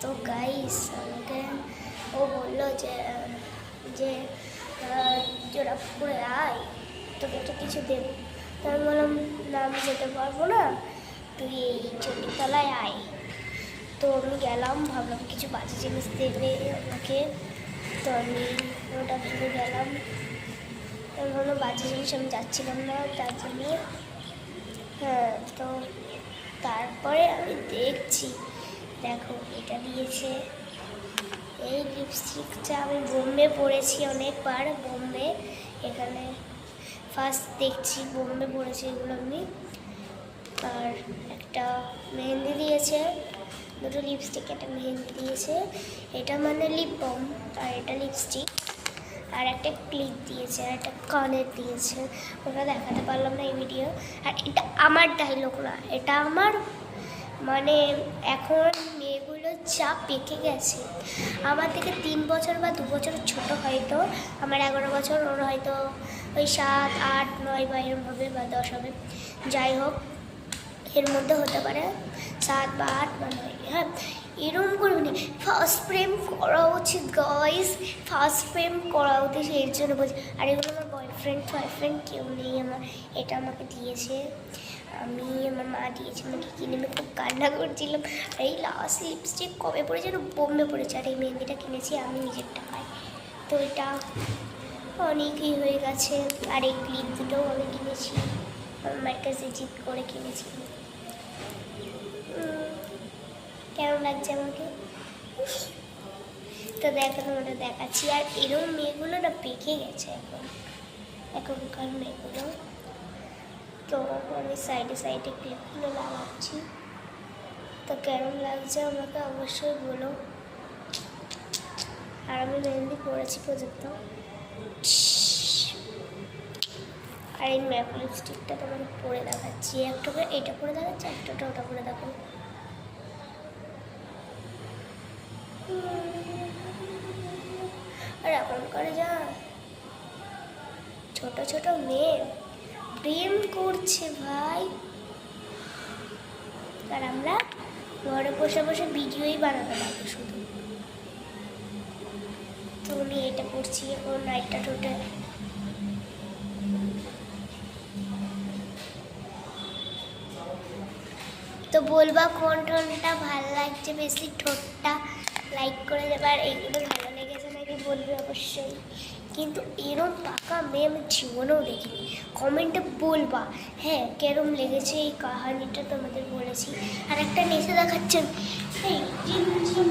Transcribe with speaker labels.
Speaker 1: তো গাইস আমাকে ও বললো যে যে জোড়াপুরে আয়, তোকে তো কিছু দেবো। তো আমি বললাম না, আমি যেতে পারবো না, তুই এই চণ্ডীতলায় আয়। তো আমি গেলাম, ভাবলাম কিছু বাজে জিনিস দেবে আমাকে, তো আমি ওটা ভেবে গেলাম। আমি ভাবলাম বাজে জিনিস আমি যাচ্ছিলাম না, তার জন্য হ্যাঁ। তো তারপরে আমি দেখছি, দেখো এটা দিয়েছে। এই লিপস্টিকটা আমি বোম্বে পরেছি অনেকবার, বোম্বে এখানে ফার্স্ট দেখছি বোম্বে পরেছি এগুলো আমি। আর একটা মেহেন্দি দিয়েছে, দুটো লিপস্টিক, একটা মেহেন্দি দিয়েছে, এটা মানে লিপ বাম, আর এটা লিপস্টিক, আর একটা ক্লিপ দিয়েছে, আর একটা কানের দিয়েছে, ওটা দেখাতে পারলাম না এই ভিডিও। আর এটা আমার ডায়লগ না, এটা আমার মানে এখন মেয়েগুলো যা পেকে গেছে, আমার থেকে 3 বছর বা 2 বছর ছোটো, হয়তো আমার 11 বছর, ওর হয়তো ওই 7, 8, 9 বা এরম হবে, বা 10 হবে, যাই হোক এর মধ্যে হতে পারে, 7 বা 8 বা 9। হ্যাঁ, এরম করবি না, ফার্স্ট প্রেম করা উচিত গাইস, ফার্স্ট প্রেম করা উচিত, এর জন্য বলছি। আর এগুলো আমার বয়ফ্রেন্ড কেউ নেই আমার, এটা আমাকে দিয়েছে, আমি আমার মা দিয়েছে আমাকে কিনে, আমি খুব কান্না করছিলাম। আর এই লাস্ট লিপস্টিক কবে পড়েছে, বোম্বে পড়েছে, আর এই মেহেন্দিটা কিনেছি আমি নিজের টাকায়, তো এটা অনেকই হয়ে গেছে। আর এই ক্লিপ দুটোও আমি কিনেছি, আমার কাছে জিদ করে কিনেছি। কেমন লাগছে আমাকে? তো দেখো তোমাদের দেখাচ্ছি। আর এরকম মেয়েগুলো না পেকে গেছে এখনকার মেয়েগুলো। তো আমি সাইডে ক্লিপগুলো লাগাচ্ছি, তো কেমন লাগছে আমাকে অবশ্যই বলো। আর আমি মেহেন্দি পরেছি পর্যন্ত। আর এই ম্যাপ লিপস্টিকটা তোমাকে পরে দেখাচ্ছি, একটা করে এটা পরে দেখাচ্ছি, একটা ওটা পরে দেখো। আর এখনকার যা ছোট ছোট মেয়ে প্রেম করছে ভাই, আর আমরা ঘরে বসে বসে ভিডিওই বানাতে পারবো শুধু। তো আমি এটা করছি ও নাইটটা টোটে। তো বলবা কোন টোনটা ভালো লাগছে বেশি, ঠোঁটটা লাইক করে দেবে, আর এইগুলো ভালো লেগেছে নাকি বলবে অবশ্যই। কিন্তু এরম পাকা মেয়ে আমি জীবনেও দেখিনি, কমেন্টে বলবা হ্যাঁ কেরম লেগেছে এই কাহিনিটা, তোমাদের বলেছি। আর একটা নেচে দেখাচ্ছেন এই